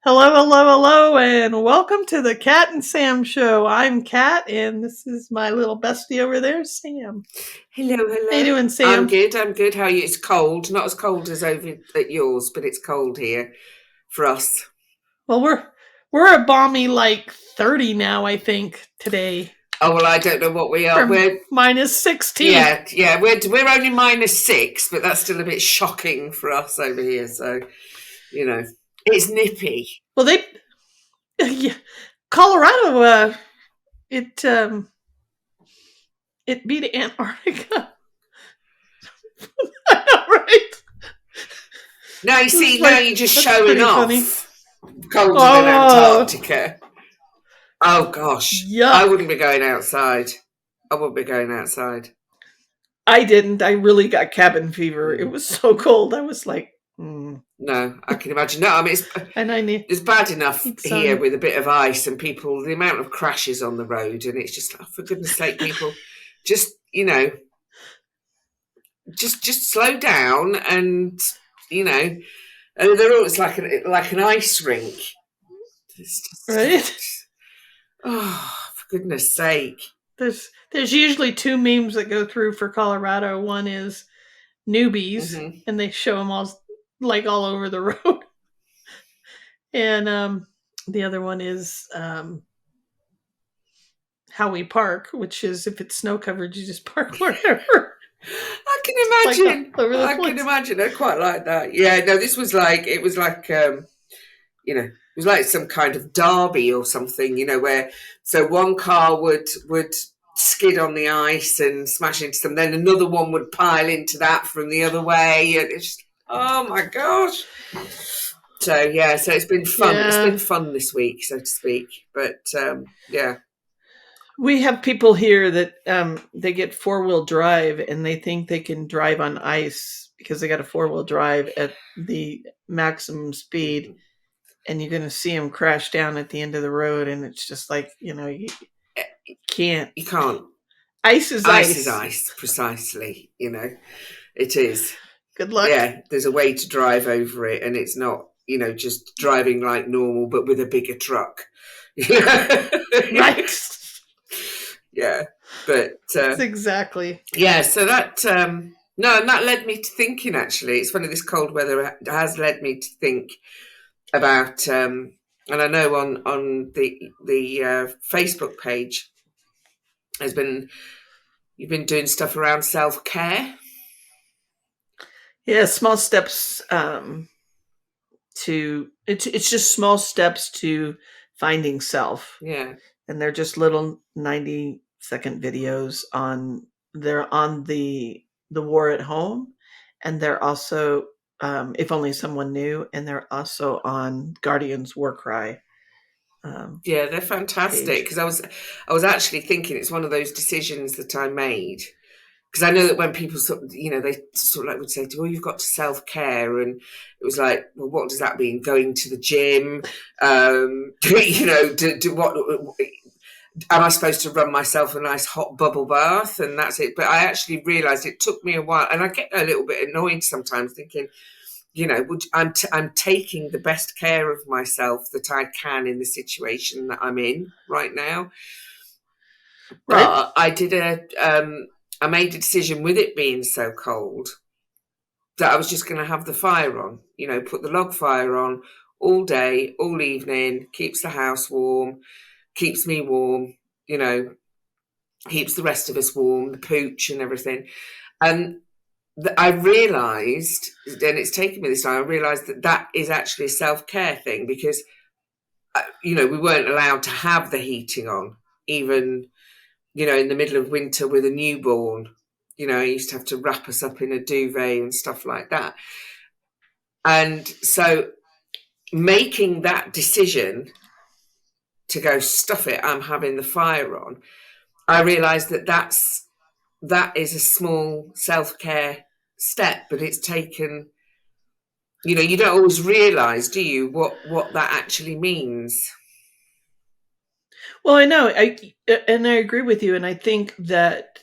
Hello, hello, hello, and welcome to the Cat and Sam show. I'm Cat, and this is my little bestie over there, Sam. Hello, How you hello. doing, I'm Sam? good. I'm good. How are you? It's cold. Not as cold as over at yours, but it's cold here for us. Well, we're a balmy 30 now, I think, today. Oh well, I don't know what we are. From We're minus 16. yeah. We're only -6, but that's still a bit shocking for us over here. So it's nippy. Well, yeah, Colorado, it it beat Antarctica. I know, right? Now you It's see, now like you're just that's showing pretty funny. off. Colder than Oh, Antarctica. Oh gosh, I yuck! wouldn't be going outside. I wouldn't be going outside. I didn't. I really got cabin fever. It Mm. was so cold. I was like, No, I can imagine. No, I mean and I need it's bad enough here sun. with a bit of ice and people, the amount of crashes on the road, and it's just, oh, for goodness sake, people, just just slow down, and you know, and they're all, it's like an ice rink. It's Right? just, oh, for goodness sake. There's usually two memes that go through for Colorado. One is newbies, Hmm. and they show them all over the road, and the other one is how we park, which is if it's snow covered, you just park wherever. I can It's like all imagine. over the I can place. imagine. I quite like that. Yeah, no, this was like, it was like it was like some kind of derby or something, where so one car would skid on the ice and smash into them, then another one would pile into that from the other way, and it's just, oh my gosh. So yeah, so it's been fun. It's Yeah, been fun this week, so to speak. But yeah. we have people here that they get 4-wheel drive and they think they can drive on ice because they got a 4-wheel drive at the maximum speed, and you're going to see them crash down at the end of the road, and it's just like, you can't. You can't. Ice is Ice is ice. ice, precisely. It is. Good luck. Yeah, there's a way to drive over it, and it's not, just driving like normal, but with a bigger truck. Right. Yeah, but That's exactly. yeah, so that no, and that led me to thinking. Actually, it's funny. This cold weather has led me to think about, and I know on the Facebook page has been you've been doing stuff around self-care. Yeah, small steps to it's just small steps to finding self. Yeah, And they're just little 90-second videos they're on the war at home, and they're also if only someone knew, and they're also on Guardian's War Cry yeah, they're fantastic, page. because I was actually thinking it's one of those decisions that I made, because I know that when people they sort of like would say, "Oh, you've got to self-care," and it was like, well, what does that mean? Going to the gym? Do what? Am I supposed to run myself a nice hot bubble bath and that's it? But I actually realised it took me a while, and I get a little bit annoyed sometimes, thinking, I'm taking the best care of myself that I can in the situation that I'm in right now. Right? But I made a decision, with it being so cold, that I was just going to have the fire on. Put the log fire on all day, all evening, keeps the house warm, keeps me warm. You know, keeps the rest of us warm, the pooch and everything. And I realised, and it's taken me this time, I realised that that is actually a self-care thing, because, we weren't allowed to have the heating on, even, in the middle of winter with a newborn. I used to have to wrap us up in a duvet and stuff like that. And so making that decision to go, stuff it, I'm having the fire on, I realised that is a small self-care step, but it's taken, you don't always realise, do you, what that actually means. Well, I know. I agree with you, and I think that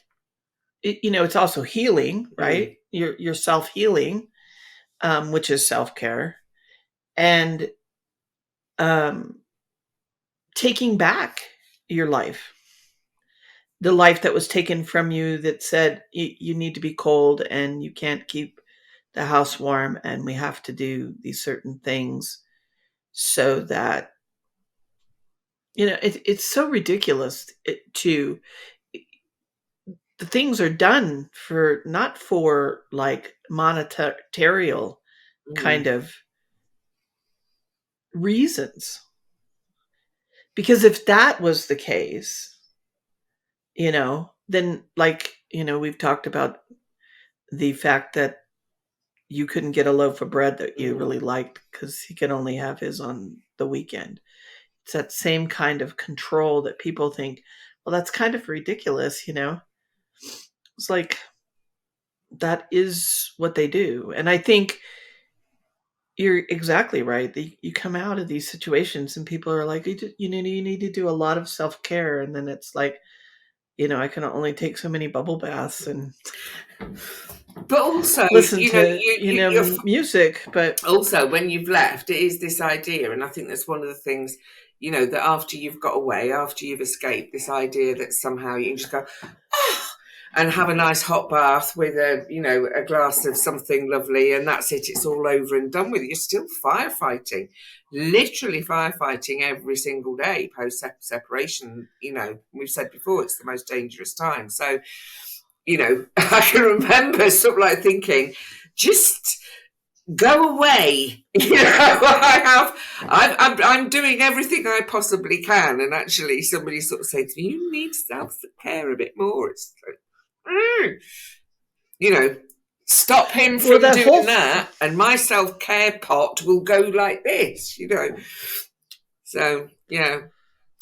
it's also healing, Mm. right? You're self healing, which is self care, and um, taking back your life, the life that was taken from you, that said you need to be cold and you can't keep the house warm and we have to do these certain things so that, it's so ridiculous to the things are done for, not for like monetarial kind Mm. of reasons. Because if that was the case, then, like, we've talked about the fact that you couldn't get a loaf of bread that you Mm. really liked because he could only have his on the weekend. It's that same kind of control that people think, well, that's kind of ridiculous. It's like, that is what they do. And I think you're exactly right. You come out of these situations and people are like, you need to do a lot of self care. And then it's like, I can only take so many bubble baths and But also, listen to, you're music. But also, when you've left, it is this idea, and I think that's one of the things, that after you've got away, after you've escaped, this idea that somehow you can just go, oh, and have a nice hot bath with a glass of something lovely, and that's it. It's all over and done with. You're still firefighting, literally firefighting every single day post separation. We've said before, it's the most dangerous time. So, I can remember sort of like thinking, just go away. I'm doing everything I possibly can, and actually, somebody sort of said to me, "You need self care a bit more." It's like, you know, stop him well, from that doing whole that, and my self care pot will go like this. So yeah,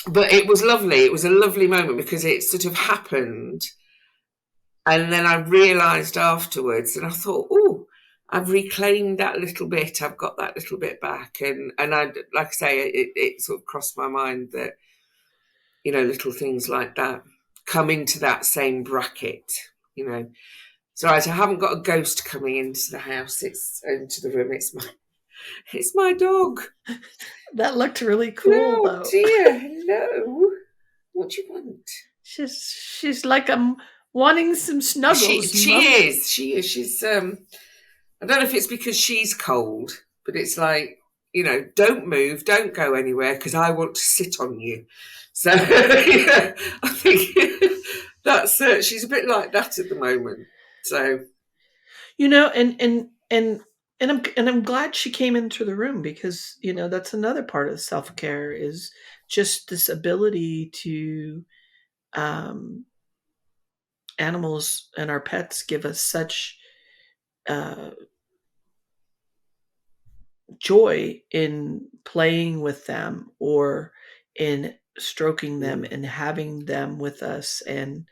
but it was lovely. It was a lovely moment because it sort of happened, and then I realised afterwards, and I thought, oh, I've reclaimed that little bit. I've got that little bit back, and I, like I say, it sort of crossed my mind that little things like that come into that same bracket. So I haven't got a ghost coming into the house. It's into the room. It's my dog. that looked really cool, Oh though. dear, hello. What do you want? She's like, I'm wanting some She snuggles, she Mum. is. She is. She's I don't know if it's because she's cold, but it's like, don't move, don't go anywhere because I want to sit on you. So yeah, I think that's she's a bit like that at the moment. So And I'm glad she came into the room, because that's another part of self care, is just this ability to, um, animals and our pets give us such uh, joy in playing with them, or in stroking them mm. and having them with us, and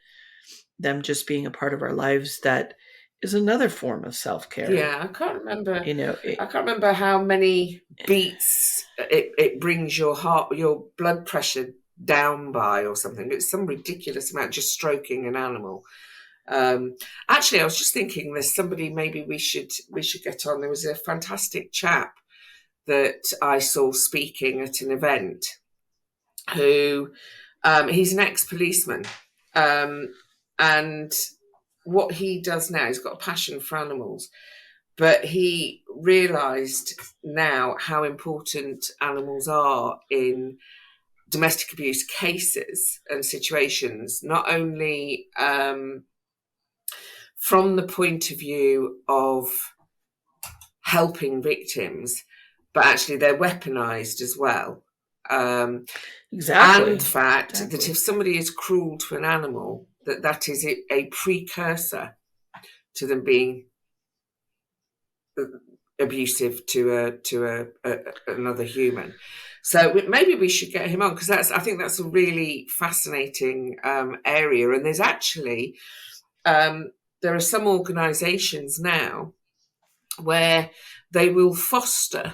them just being a part of our lives, that is another form of self care. Yeah, I can't remember. You know, I it, can't remember how many beats it brings your blood pressure down by or something. It's some ridiculous amount just stroking an animal. Um, Actually, I was just thinking there's somebody maybe we should get on. There was a fantastic chap that I saw speaking at an event who he's an ex-policeman, and what he does now, he's got a passion for animals, but he realised now how important animals are in domestic abuse cases and situations, not only from the point of view of helping victims, but actually they're weaponized as well. And the exactly, fact that exactly. if somebody is cruel to an animal, that is a precursor to them being abusive to another human. So maybe we should get him on, because I think that's a really fascinating area. And there's actually there are some organisations now where they will foster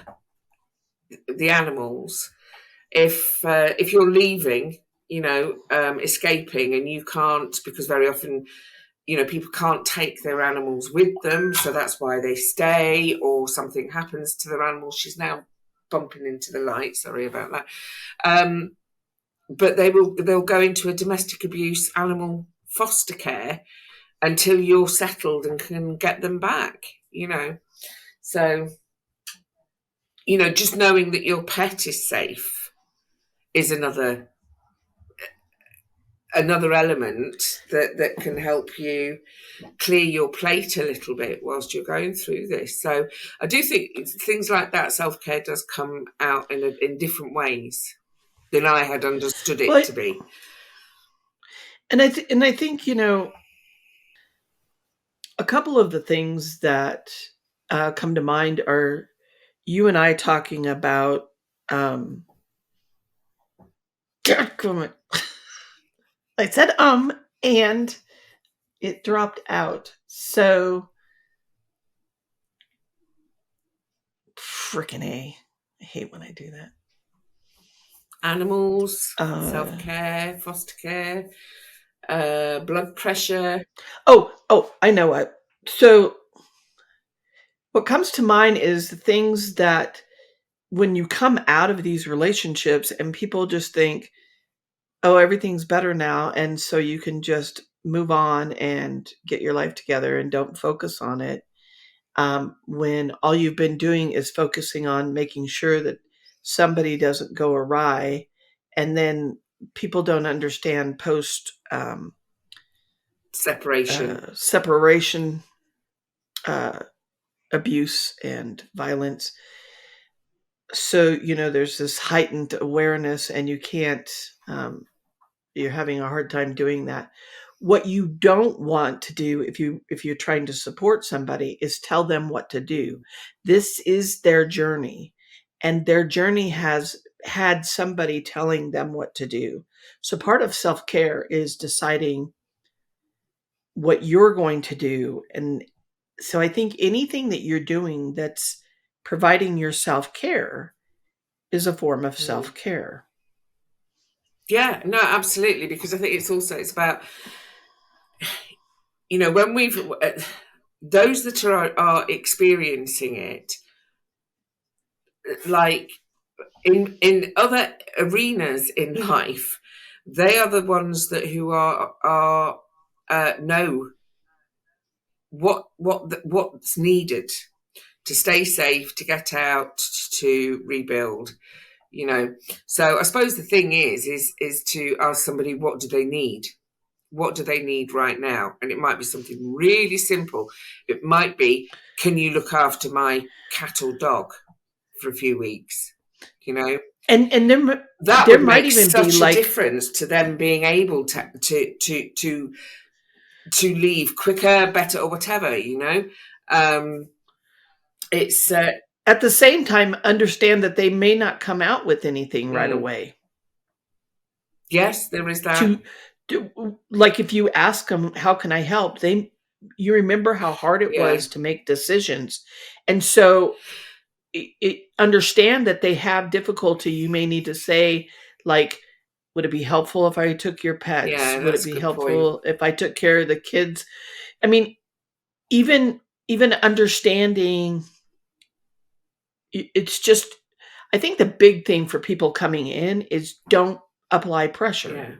the animals if you're leaving, escaping, and you can't, because very often people can't take their animals with them, so that's why they stay, or something happens to their animals. She's now bumping into the light. Sorry about that. But they'll go into a domestic abuse animal foster care until you're settled and can get them back, So, just knowing that your pet is safe is another element that can help you clear your plate a little bit whilst you're going through this. So I do think things like that, self-care, does come out in different ways than I had understood it to be. And I think a couple of the things that come to mind are you and I talking about. I said and it dropped out. So frickin' A. I hate when I do that. Animals, self-care, foster care, blood pressure. Oh, I know what. So what comes to mind is the things that when you come out of these relationships and people just think, oh, everything's better now, and so you can just move on and get your life together and don't focus on it. When all you've been doing is focusing on making sure that somebody doesn't go awry, and then people don't understand post separation abuse and violence. So there's this heightened awareness, and you can't. You're having a hard time doing that. What you don't want to do if you're trying to support somebody is tell them what to do. This is their journey, and their journey has had somebody telling them what to do. So part of self-care is deciding what you're going to do. And so I think anything that you're doing that's providing your self-care is a form of self-care. Yeah, no, absolutely. Because I think it's about, when we've, those that are experiencing it, like in other arenas in life, they are the ones who are know what's needed to stay safe, to get out, to rebuild. So I suppose the thing is to ask somebody, what do they need? What do they need right now? And it might be something really simple. It might be, can you look after my cat or dog for a few weeks? And then that would make such a difference to them being able to leave quicker, better, or whatever. It's at the same time, understand that they may not come out with anything right away. Yes, there is that. Like if you ask them, how can I help? You remember how hard it was to make decisions. And so understand that they have difficulty. You may need to say, like, would it be helpful if I took your pets? Yeah, would it be helpful if I took care of the kids? I mean, even understanding, it's just, I think the big thing for people coming in is don't apply pressure. Yeah.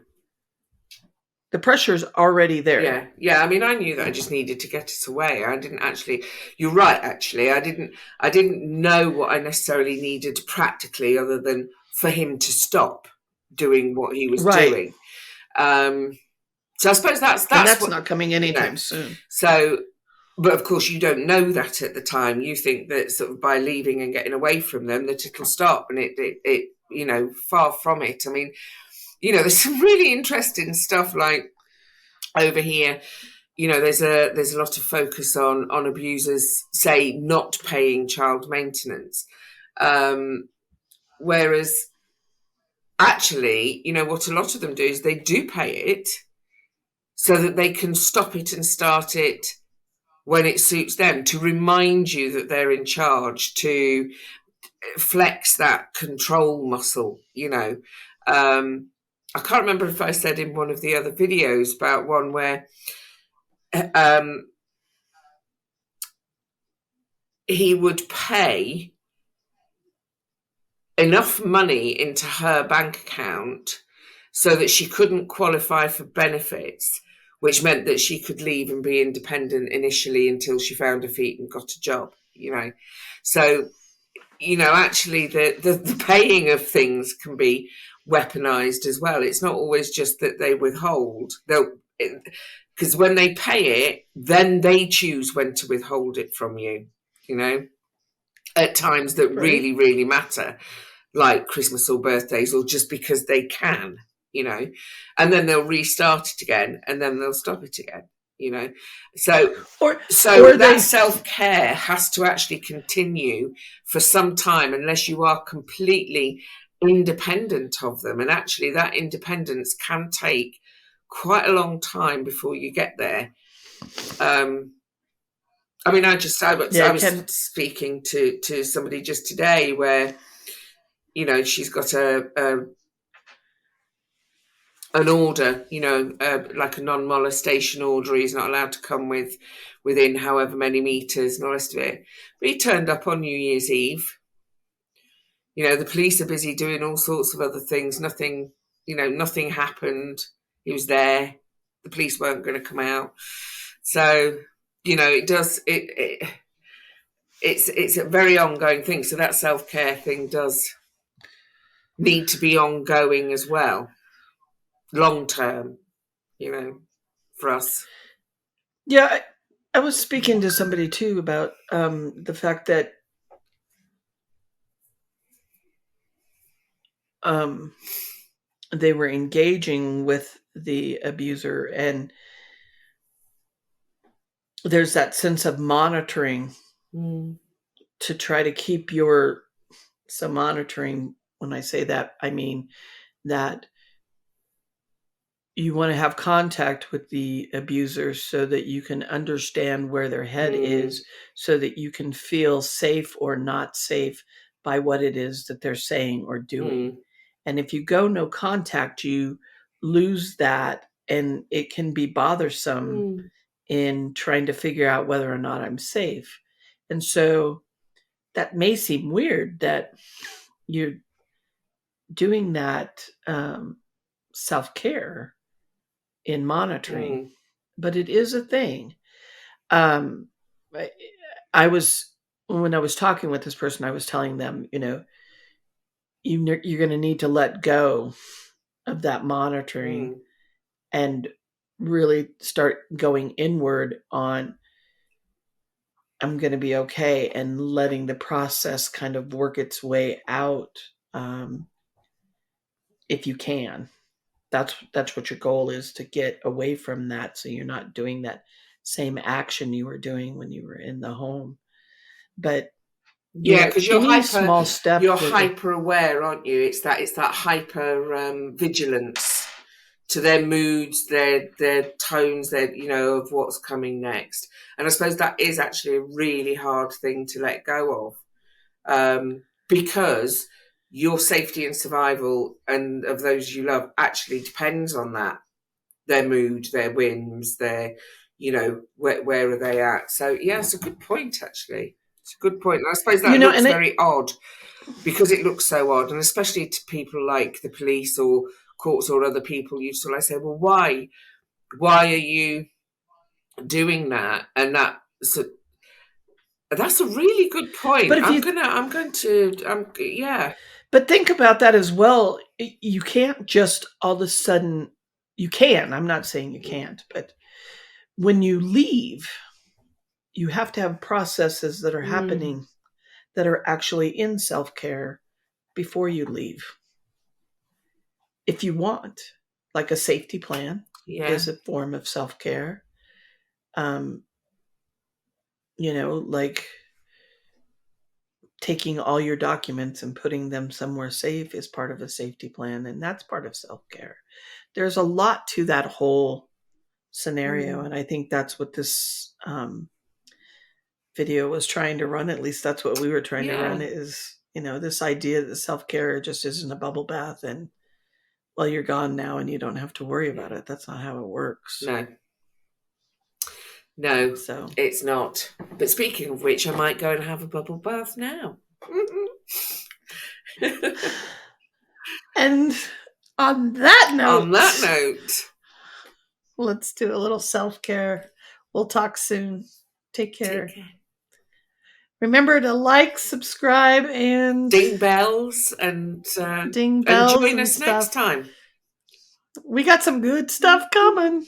The pressure's already there. Yeah. I mean, I knew that I just needed to get it away. I didn't actually. You're right. Actually, I didn't know what I necessarily needed practically, other than for him to stop doing what he was doing. So I suppose that's what, not coming anytime soon. So, but of course, you don't know that at the time. You think that sort of by leaving and getting away from them, that it'll stop, and it far from it. I mean, there's some really interesting stuff like over here. There's a lot of focus on abusers, say, not paying child maintenance, whereas actually, what a lot of them do is they do pay it so that they can stop it and start it when it suits them, to remind you that they're in charge, to flex that control muscle. I can't remember if I said in one of the other videos about one where he would pay enough money into her bank account so that she couldn't qualify for benefits, which meant that she could leave and be independent initially until she found her feet and got a job, you know. So, you know, actually the paying of things can be weaponized as well. It's not always just that they withhold. Because when they pay it, then they choose when to withhold it from you, you know, at times that Right. really, really matter, like Christmas or birthdays, or just because they can, you know, and then they'll restart it again and then they'll stop it again, you know. So Or so or that they self-care has to actually continue for some time unless you are completely independent of them. And actually that independence can take quite a long time before you get there. I mean, yeah, I it was can. speaking to somebody just today where, you know, she's got an order, you know, like a non-molestation order. He's not allowed to come within however many meters and all the rest of it. But he turned up on New Year's Eve. You know, the police are busy doing all sorts of other things. Nothing, you know, nothing happened. He was there. The police weren't going to come out. So, you know, it's a very ongoing thing. So that self-care thing does need to be ongoing as well, long term, you know, for us. Yeah, I was speaking to somebody too about the fact that um, they were engaging with the abuser, and there's that sense of monitoring Mm, to try to keep your so monitoring. When I say that, I mean that you want to have contact with the abuser so that you can understand where their head mm, is, so that you can feel safe or not safe by what it is that they're saying or doing. mm, And if you go no contact, you lose that, and it can be bothersome mm, in trying to figure out whether or not I'm safe. And so that may seem weird that you're doing that self care in monitoring, mm. but it is a thing. Um, I, I was when I was talking with this person, I was telling them, you know, you're going to need to let go of that monitoring Mm. and really start going inward on I'm going to be okay, and letting the process kind of work its way out, um, if you can. That's what your goal is, to get away from that so you're not doing that same action you were doing when you were in the home. But you Yeah, know, because any small step you're that hyper aware, aren't you? It's that hyper vigilance to their moods, their tones, their, you know, of what's coming next. And I suppose that is actually a really hard thing to let go of, because your safety and survival and of those you love actually depends on that. Their mood, their whims, their, you know, where are they at? So yeah, it's a good point actually. It's a good point. And I suppose you that know, looks and it very odd because it looks so odd, and especially to people like the police or courts or other people. You sort of say, well, why? Why are you doing that? And so that's a really good point. but if you I'm going to, yeah. but think about that as well. You can't just all of a sudden, you can. I'm not saying you can't, but when you leave, you have to have processes that are Mm, happening that are actually in self-care before you leave. If you want, like a safety plan yeah, is a form of self-care. Um, you know, like taking all your documents and putting them somewhere safe is part of a safety plan, and that's part of self-care. There's a lot to that whole scenario, mm, and I think that's what this video was trying to run. At least that's what we were trying to run, yeah, is, you know, this idea that self-care just isn't a bubble bath and, well, you're gone now and you don't have to worry about yeah. it. That's not how it works. No, no, So it's not. But speaking of which, I might go and have a bubble bath now. And on that note, let's do a little self-care. We'll talk soon. Take care. Remember to like, subscribe, and ding bells, and ding bells join us next time. We got some good stuff coming.